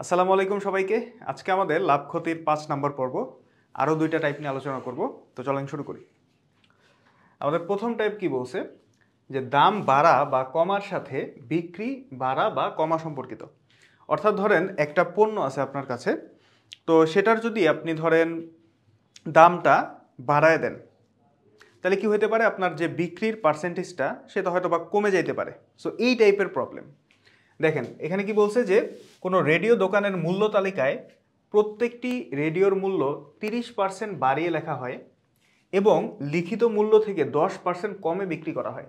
আসসালামু আলাইকুম সবাইকে। আজকে আমাদের লাভ ক্ষতির ৫ নম্বর পর্ব। আরও ২টা টাইপ নিয়ে আলোচনা করব। তো চলেন শুরু করি। আমাদের প্রথম টাইপ কি বলছে, যে দাম বাড়া বা কমার সাথে বিক্রি বাড়া বা কমা সম্পর্কিত। অর্থাৎ ধরেন একটা পণ্য আছে আপনার কাছে, তো সেটার যদি আপনি ধরেন দামটা বাড়ায় দেন, তাহলে কি হতে পারে, আপনার যে বিক্রির পার্সেন্টেজটা সেটা হয়তো বা কমে যেতে পারে। সো এই টাইপের প্রবলেম। দেখেন এখানে কি বলছে, যে কোনো রেডিও দোকানের মূল্য তালিকায় প্রত্যেকটি রেডিওর মূল্য 30% বাড়িয়ে লেখা হয় এবং লিখিত মূল্য থেকে 10% কমে বিক্রি করা হয়।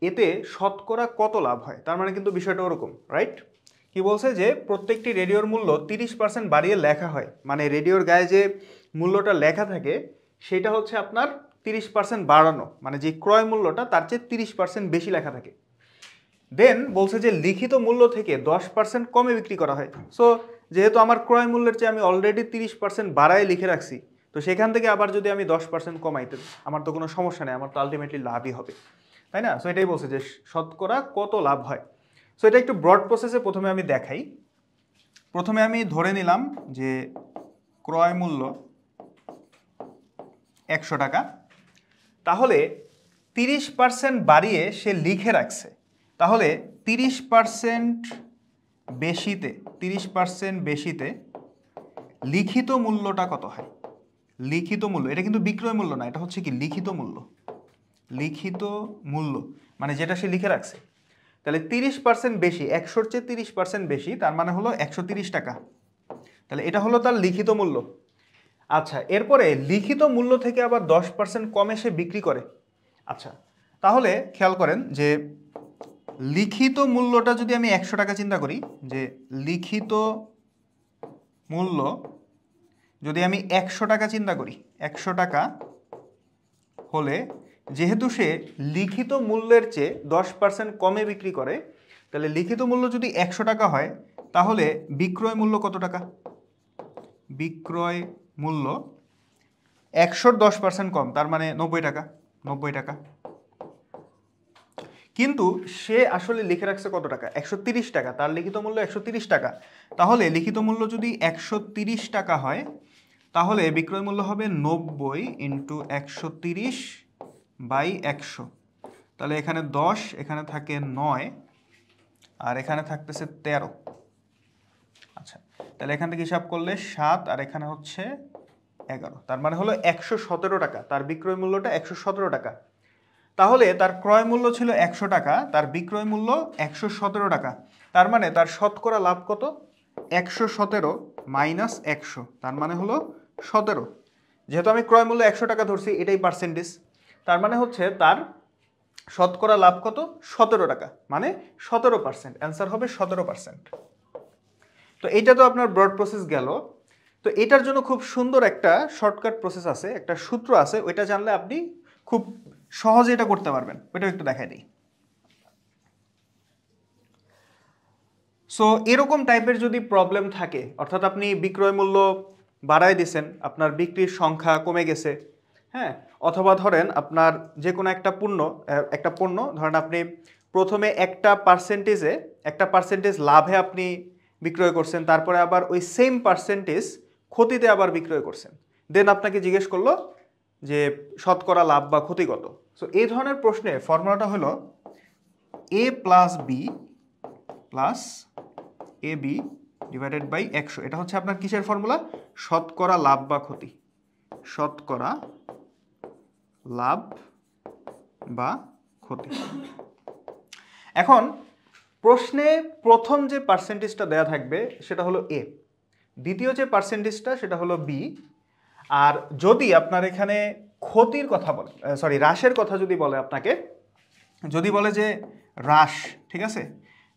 এতে শতকরা কত লাভ হয়? তার মানে কিন্তু বিষয়টা ওরকম, রাইট? কি বলছে, যে প্রত্যেকটি রেডিওর মূল্য 30% বাড়িয়ে লেখা হয়, মানে রেডিওর গায়ে যে মূল্যটা লেখা থাকে সেটা হচ্ছে আপনার 30% বাড়ানো, মানে যে ক্রয় মূল্যটা তার চেয়ে 30% বেশি লেখা থাকে। দেন বলছে যে লিখিত মূল্য থেকে 10% কমে বিক্রি করা হয়। সো যেহেতু আমার ক্রয় মূল্যের চেয়ে আমি অলরেডি 30% বাড়ায় লিখে রাখছি, তো সেখান থেকে আবার যদি আমি 10% কমাইতে, আমার তো কোনো সমস্যা নেই, আমার তো আলটিমেটলি লাভই হবে, তাই না? সো এটাই বলছে যে শতকরা কত লাভ হয়। সো এটা একটু ব্রড প্রসেসে প্রথমে আমি দেখাই। প্রথমে আমি ধরে নিলাম যে ক্রয় মূল্য 100 টাকা, তাহলে 30% বাড়িয়ে সে লিখে রাখছে, তাহলে 30% বেশিতে 30% বেশিতে লিখিত মূল্যটা কত হয়? লিখিত মূল্য, এটা কিন্তু বিক্রয় মূল্য না, এটা হচ্ছে কি লিখিত মূল্য। লিখিত মূল্য মানে যেটা সে লিখে রাখছে। তাহলে 30% বেশি, 100-র চেয়ে 30% বেশি, তার মানে হলো 130 টাকা। তাহলে এটা হলো তার লিখিত মূল্য। আচ্ছা, এরপরে লিখিত মূল্য থেকে আবার 10% কমে সে বিক্রি করে। আচ্ছা, তাহলে খেয়াল করেন যে লিখিত মূল্যটা যদি আমি 100 টাকা চিন্তা করি, যে লিখিত মূল্য যদি আমি 100 টাকা চিন্তা করি, 100 টাকা হলে যেহেতু সে লিখিত মূল্যের চেয়ে 10% কমে বিক্রি করে, তাহলে লিখিত মূল্য যদি 100 টাকা হয়, তাহলে বিক্রয় মূল্য কত টাকা? বিক্রয় মূল্য 100-র 10% কম, তার মানে 90 টাকা। 90 টাকা। কিন্তু সে আসলে লিখে রাখছে কত টাকা? 130 টাকা। তার লিখিত মূল্য 130 টাকা। তাহলে লিখিত মূল্য যদি 130 টাকা হয়, তাহলে বিক্রয় মূল্য হবে 90 ইন্টু 130 বাই 100। তাহলে এখানে 10, এখানে থাকে 9, আর এখানে থাকতেছে 13। আচ্ছা, তাহলে এখান থেকে হিসাব করলে 7, আর এখানে হচ্ছে 11। তার মানে হলো 117 টাকা। তার বিক্রয় মূল্যটা 117 টাকা। তাহলে তার ক্রয় মূল্য ছিল 100 টাকা, তার বিক্রয় মূল্য 117 টাকা। তার মানে তার শতকরা লাভ কত? 117 মাইনাস 100, তার মানে হলো 17। যেহেতু আমি ক্রয় মূল্য 100 টাকা ধরছি, এটাই পার্সেন্টেজ, তার মানে হচ্ছে তার শতকরা লাভ কত? 17 টাকা, মানে 17%। অ্যান্সার হবে 17%। তো এইটা তো আপনার ব্রড প্রসেস গেল। তো এটার জন্য খুব সুন্দর একটা শর্টকাট প্রসেস আছে, একটা সূত্র আছে, ওইটা জানলে আপনি খুব সহজে এটা করতে পারবেন। ওইটাও একটু দেখাই দিই। সো এরকম টাইপের যদি প্রবলেম থাকে, অর্থাৎ আপনি বিক্রয় মূল্য বাড়ায় দিয়েছেন, আপনার বিক্রির সংখ্যা কমে গেছে, হ্যাঁ, অথবা ধরেন আপনার যে কোনো একটা পণ্য ধরেন আপনি প্রথমে একটা পার্সেন্টেজ লাভে আপনি বিক্রয় করছেন, তারপরে আবার ওই সেম পার্সেন্টেজ ক্ষতিতে আবার বিক্রয় করছেন। দেন আপনাকে জিজ্ঞেস করলো যে শতকরা লাভ বা ক্ষতি কত। সো এই ধরনের প্রশ্নে ফর্মুলাটা হলো a plus b plus a b divided by 100। এটা হচ্ছে আপনার কিসের ফর্মুলা? শতকরা লাভ বা ক্ষতি। শতকরা লাভ বা ক্ষতি। এখন প্রশ্নে প্রথম যে পার্সেন্টেজটা দেয়া থাকবে সেটা হলো এ, দ্বিতীয় যে পার্সেন্টেজটা সেটা হলো বি, আর যদি আপনার এখানে ক্ষতির কথা বলে, হ্রাসের কথা যদি বলে, আপনাকে যদি বলে যে হ্রাস, ঠিক আছে,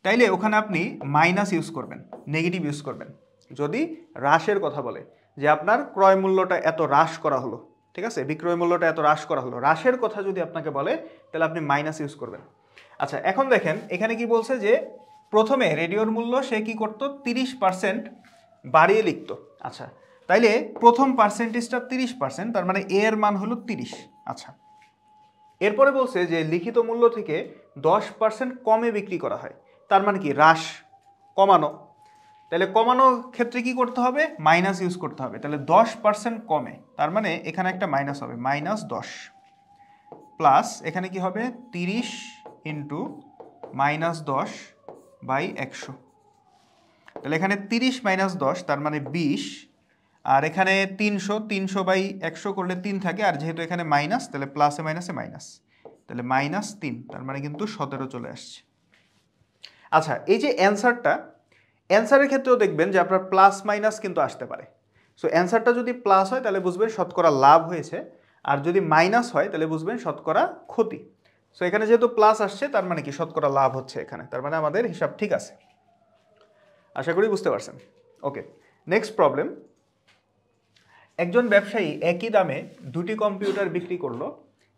তাইলে ওখানে আপনি মাইনাস ইউজ করবেন, নেগেটিভ ইউজ করবেন। যদি হ্রাসের কথা বলে, যে আপনার ক্রয় মূল্যটা এত হ্রাস করা হলো, ঠিক আছে, বিক্রয় মূল্যটা এত হ্রাস করা হলো, হ্রাসের কথা যদি আপনাকে বলে, তাহলে আপনি মাইনাস ইউজ করবেন। আচ্ছা, এখন দেখেন এখানে কি বলছে, যে প্রথমে রেডিওর মূল্য সে কি করতো? 30% বাড়িয়ে লিখতো। আচ্ছা, তাইলে প্রথম পার্সেন্টেজটা 30%, তার মানে এ এর মান হলো 30। আচ্ছা, এরপরে বলছে যে লিখিত মূল্য থেকে 10% কমে বিক্রি করা হয়, তার মানে কি হ্রাস, কমানো। তাহলে কমানোর ক্ষেত্রে কি করতে হবে, মাইনাস ইউজ করতে হবে। তাহলে 10% কমে, তার মানে এখানে একটা মাইনাস হবে, -10 প্লাস এখানে কি হবে 30 ইন্টু -10/100। তাহলে এখানে 30 - 10 তার মানে 20, আর এখানে 300 করলে 3 থাকে, আর যেহেতু এখানে মাইনাস তাহলে প্লাসে মাইনাসে মাইনাস, তাহলে -3 তার মানে কিন্তু 17 চলে আসছে। আচ্ছা, এই যে অ্যান্সারের ক্ষেত্রেও দেখবেন যে আপনার প্লাস মাইনাস কিন্তু আসতে পারে। সো অ্যান্সারটা যদি প্লাস হয় তাহলে বুঝবেন শতকরা লাভ হয়েছে, আর যদি মাইনাস হয় তাহলে বুঝবেন শতকরা ক্ষতি। সো এখানে যেহেতু প্লাস আসছে তার মানে কি শতকরা লাভ হচ্ছে এখানে, তার মানে আমাদের হিসাব ঠিক আছে। আশা করি বুঝতে পারছেন। ওকে, নেক্সট প্রবলেম। একজন ব্যবসায়ী একই দামে দুটি কম্পিউটার বিক্রি করলো,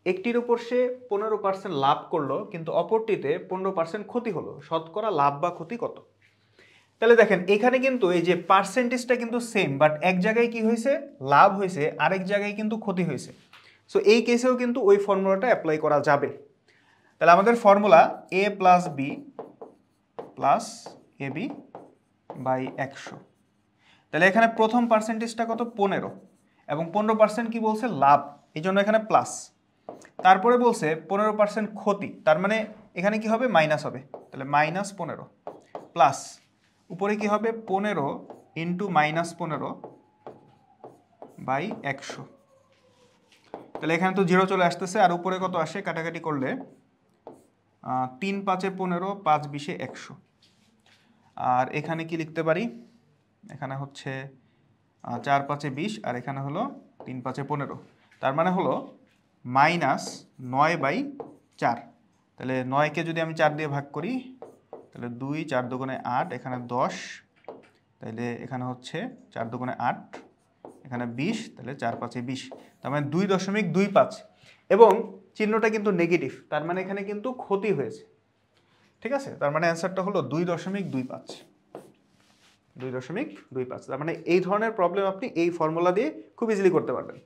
একটির উপর সে 15% লাভ করলো কিন্তু অপরটিতে 15% ক্ষতি হলো, শতকরা লাভ বা ক্ষতি কত? তাহলে দেখেন এখানে কিন্তু এই যে পার্সেন্টেজটা কিন্তু সেম, বাট এক জায়গায় কি হয়েছে লাভ হয়েছে, আরেক জায়গায় কিন্তু ক্ষতি হয়েছে। সো এই কেসেও কিন্তু ওই ফর্মুলাটা অ্যাপ্লাই করা যাবে। তাহলে আমাদের formula a + b + ab by 100। তাহলে এখানে প্রথম পার্সেন্টেজটা কত, 15, এবং 15% কি বলছে লাভ, এই জন্য এখানে প্লাস। তারপরে বলছে 15% ক্ষতি, তার মানে এখানে কি হবে মাইনাস হবে, তাহলে -15 প্লাস উপরে কি হবে 15 ইন্টু -15/100। তাহলে এখানে তো 0 চলে আসতেছে, আর উপরে কত আসে কাটাকাটি করলে 3 × 5 = 15, 5 × 20 = 100। আর এখানে কি লিখতে পারি, এখানে হচ্ছে 4 × 5 = 20, আর এখানে হলো 3 × 5 = 15, তার মানে হলো -9/4। তাহলে 9কে যদি আমি 4 দিয়ে ভাগ করি তাহলে 2, 4 × 2 = 8, এখানে 10, তাহলে এখানে হচ্ছে 4 × 2 = 8, এখানে 20, তাহলে 4 × 5 = 20, তার মানে 2.25, এবং চিহ্নটা কিন্তু নেগেটিভ, তার মানে এখানে কিন্তু ক্ষতি হয়েছে। ঠিক আছে, তার মানে অ্যান্সারটা হলো 2.25, 2.25। তার মানে এই ধরনের প্রবলেম আপনি এই ফর্মুলা দিয়ে খুব ইজিলি করতে পারবেন।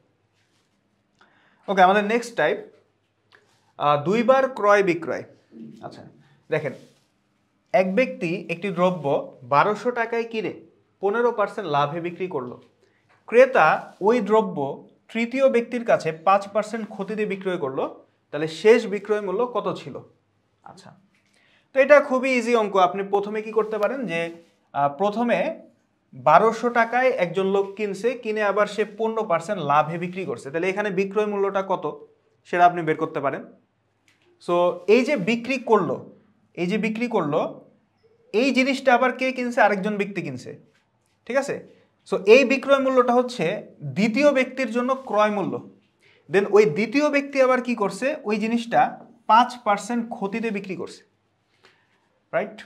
ওকে, আমাদের নেক্সট টাইপ, দুইবার ক্রয় বিক্রয়। আচ্ছা দেখেন, এক ব্যক্তি একটি দ্রব্য 1200 টাকায় কিনে 15% লাভে বিক্রি করলো। ক্রেতা ওই দ্রব্য তৃতীয় ব্যক্তির কাছে 5% ক্ষতিতে বিক্রয় করলো, তাহলে শেষ বিক্রয় মূল্য কত ছিল? আচ্ছা, তো এটা খুবই ইজি অঙ্ক। আপনি প্রথমে কি করতে পারেন যে প্রথমে 1200 টাকায় একজন লোক কিনছে, কিনে আবার সে 15% লাভে বিক্রি করছে, তাহলে এখানে বিক্রয় মূল্যটা কত সেটা আপনি বের করতে পারেন। সো এই যে বিক্রি করলো, এই জিনিসটা আবার কে কিনছে, আরেকজন ব্যক্তি কিনছে। ঠিক আছে, সো এই বিক্রয় মূল্যটা হচ্ছে দ্বিতীয় ব্যক্তির জন্য ক্রয় মূল্য। দেন ওই দ্বিতীয় ব্যক্তি আবার কি করছে, ওই জিনিসটা 5% ক্ষতিতে বিক্রি করছে, রাইট?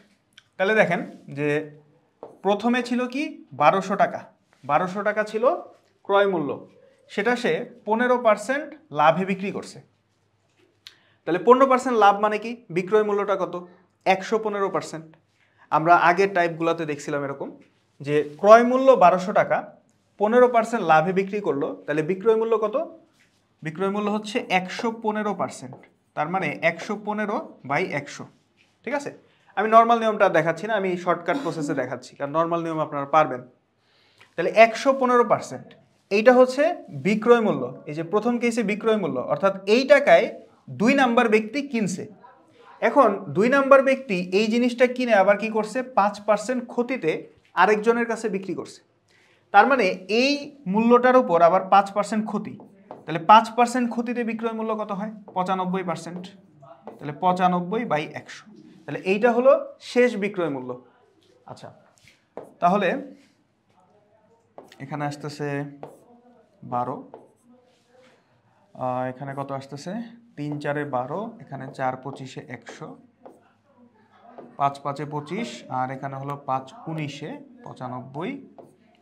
তাহলে দেখেন যে প্রথমে ছিল কি 1200 টাকা ছিল ক্রয় মূল্য, সেটা সে 15% লাভে বিক্রি করছে। তাহলে 15% লাভ মানে কি, বিক্রয় মূল্যটা কত, 115%। আমরা আগের টাইপগুলোতে দেখছিলাম এরকম যে ক্রয় মূল্য 1200 টাকা, 15% লাভে বিক্রি করলো, তাহলে বিক্রয় মূল্য কত, বিক্রয় মূল্য হচ্ছে 115%, তার মানে 115/100। ঠিক আছে, আমি নর্মাল নিয়মটা দেখাচ্ছি না, আমি শর্টকাট প্রসেসে দেখাচ্ছি, কারণ নর্মাল নিয়ম আপনারা পারবেন। তাহলে 115%, এইটা হচ্ছে বিক্রয় মূল্য, এই যে প্রথম কেসে বিক্রয় মূল্য, অর্থাৎ এই টাকায় 2 নাম্বার ব্যক্তি কিনছে। এখন 2 নাম্বার ব্যক্তি এই জিনিসটা কিনে আবার কি করছে, 5% ক্ষতিতে আরেকজনের কাছে বিক্রি করছে। তার মানে এই মূল্যটার উপর আবার 5% ক্ষতি, তাহলে 5% ক্ষতিতে বিক্রয় মূল্য কত হয়, 95%। তাহলে 95/100, তাহলে এইটা হলো শেষ বিক্রয় মূল্য। আচ্ছা, তাহলে এখানে আসতেছে 12, এখানে কত আসতেছে 3 × 4 = 12, এখানে 4 × 25 = 100, 5 × 5 = 25, আর এখানে হলো 5 × 19 = 95,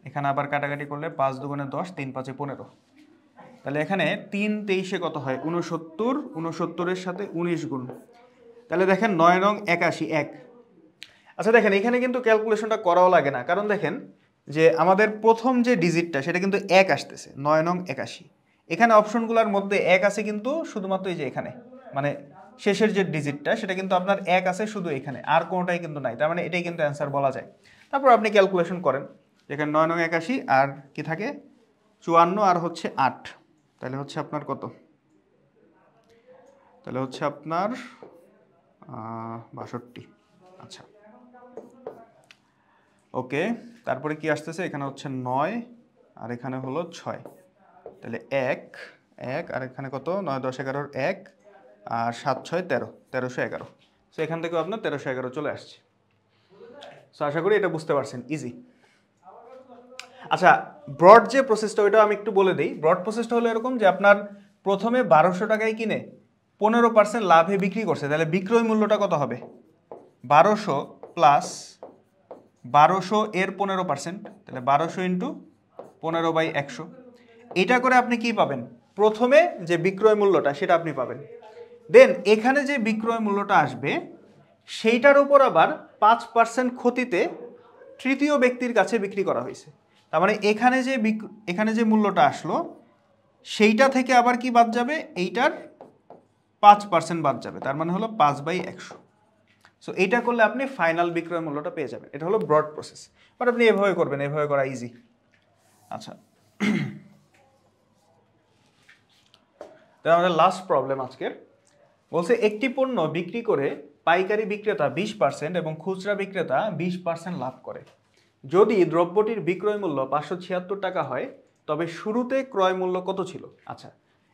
এখানে আবার কাটাকাটি করলে 5 × 2 = 10, 3 × 5 = 15। তাহলে এখানে 3 × 23 কত হয় 69, 69-এর সাথে 19 গুণ, তাহলে দেখেন 9 নং 81, 1। আচ্ছা দেখেন এখানে কিন্তু ক্যালকুলেশনটা করাও লাগে না, কারণ দেখেন যে আমাদের প্রথম যে ডিজিটটা সেটা কিন্তু 1 আসতেছে, 9 নং 81। এখানে অপশনগুলোর মধ্যে 1 আছে কিন্তু শুধুমাত্র এই যে এখানে, মানে শেষের যে ডিজিটটা সেটা কিন্তু আপনার 1 আছে শুধু এখানে, আর কোনোটাই কিন্তু নাই, তার মানে এটাই কিন্তু অ্যান্সার বলা যায়। তো তারপর আপনি ক্যালকুলেশন করেন, যেখানে 9 নং 81 আর কি থাকে 54 আর হচ্ছে 8, তাহলে হচ্ছে আপনার কত, তাহলে হচ্ছে আপনার 62। আচ্ছা ওকে, তারপরে কি আসতেছে, এখানে হচ্ছে 9 আর এখানে হলো 6, তাহলে 1 আর এখানে কত 9 10 11 1 আর 7 6 13, 1311। সো এখান থেকেও আপনার 1311 চলে আসছে। সো আশা করি এটা বুঝতে পারছেন, ইজি। আচ্ছা, ব্রড যে প্রসেসটা ওইটা আমি একটু বলে দিই। ব্রড প্রসেসটা হলো এরকম যে আপনার প্রথমে 1200 টাকায় কিনে 15% লাভে বিক্রি করছে, তাহলে বিক্রয় মূল্যটা কত হবে, 1200 প্লাস 1200 এর 15%, তাহলে 1200 ইন্টু 15/100। এটা করে আপনি কি পাবেন, প্রথমে যে বিক্রয় মূল্যটা সেটা আপনি পাবেন। দেন এখানে যে বিক্রয় মূল্যটা আসবে সেইটার উপর আবার 5% ক্ষতিতে তৃতীয় ব্যক্তির কাছে বিক্রি করা হয়েছে। তার মানে এখানে যে মূল্যটা আসলো সেইটা থেকে আবার কি বাদ যাবে, এইটার 5% বাদ যাবে, তার মানে হলো 5/100। সো এইটা করলে আপনি ফাইনাল বিক্রয় মূল্যটা পেয়ে যাবেন। এটা হলো ব্রড প্রসেস, বাট আপনি এভাবে করবেন, এভাবে করা ইজি। আচ্ছা, তাহলে আমাদের লাস্ট প্রবলেম আজকের বলছে একটি পণ্য বিক্রি করে পাইকারি বিক্রেতা 20% এবং খুচরা বিক্রেতা 20% লাভ করে। যদি দ্রব্যটির বিক্রয় মূল্য 576 টাকা হয় তবে শুরুতে ক্রয় মূল্য কত ছিল। আচ্ছা,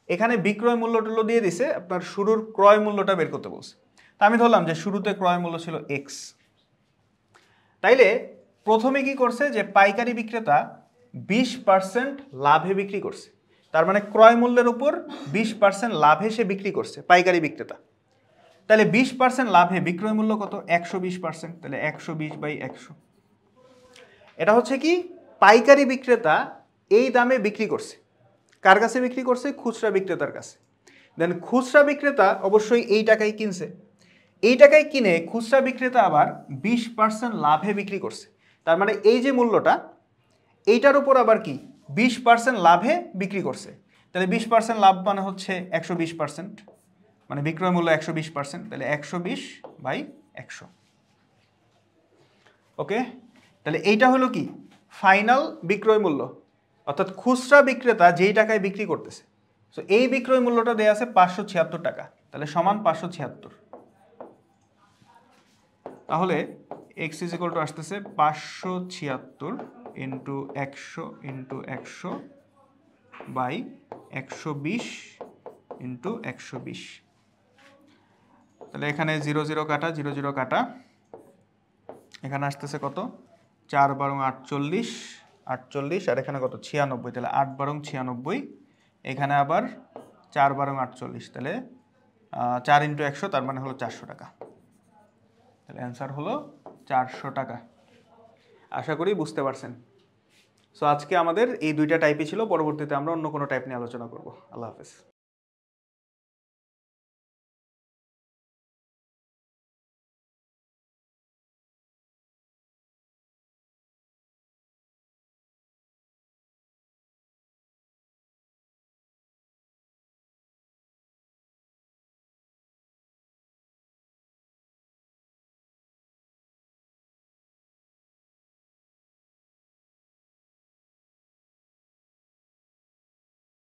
এখানে বিক্রয় মূল্যটা দিয়ে দিছে, আপনার শুরুর ক্রয় মূল্যটা বের করতে বলছে। তা আমি ধরলাম যে শুরুতে ক্রয় মূল্য ছিল এক্স। তাইলে প্রথমে কি করছে, যে পাইকারি বিক্রেতা 20% লাভে বিক্রি করছে, তার মানে ক্রয় মূল্যের উপর 20% লাভে সে বিক্রি করছে পাইকারি বিক্রেতা। তাহলে 20% লাভে বিক্রয় মূল্য কত, 120%, তাহলে 120/100। এটা হচ্ছে কি, পাইকারি বিক্রেতা এই দামে বিক্রি করছে, কার কাছে বিক্রি করছে, খুচরা বিক্রেতার কাছে। দেন খুচরা বিক্রেতা অবশ্যই এই টাকায় কিনছে, এই টাকায় কিনে খুচরা বিক্রেতা আবার 20% লাভে বিক্রি করছে, তার মানে এই যে মূল্যটা এইটার উপর আবার কি 20% লাভে বিক্রি করছে। তাহলে 20% লাভ মানে হচ্ছে 120%, মানে বিক্রয় মূল্য 120%, তাহলে 120/100। ওকে, তাহলে এইটা হলো কি ফাইনাল বিক্রয় মূল্য, অর্থাৎ খুচরা বিক্রেতা যেই টাকায় বিক্রি করতেছে। সো এই বিক্রয় মূল্যটা দেয়া আছে 576 টাকা, তাহলে সমান 576। তাহলে x আসতেছে 576 ইন্টু 100 ইন্টু 100 বাই 120 ইন্টু 120। তাহলে এখানে 0 0 কাটা, 0 0 কাটা, এখানে আসতেছে কত, 4 বারং 48, 48 আর এখানে কত 96, তাহলে 8 বারং 96, এখানে আবার 4 বারং 48, তাহলে 4 ইন্টু 100, তার মানে হলো 400 টাকা। তাহলে অ্যান্সার হলো 400 টাকা। আশা করি বুঝতে পারছেন। সো আজকে আমাদের এই দুইটা টাইপই ছিল, পরবর্তীতে আমরা অন্য কোনো টাইপ নিয়ে আলোচনা করব। আল্লাহ হাফেজ।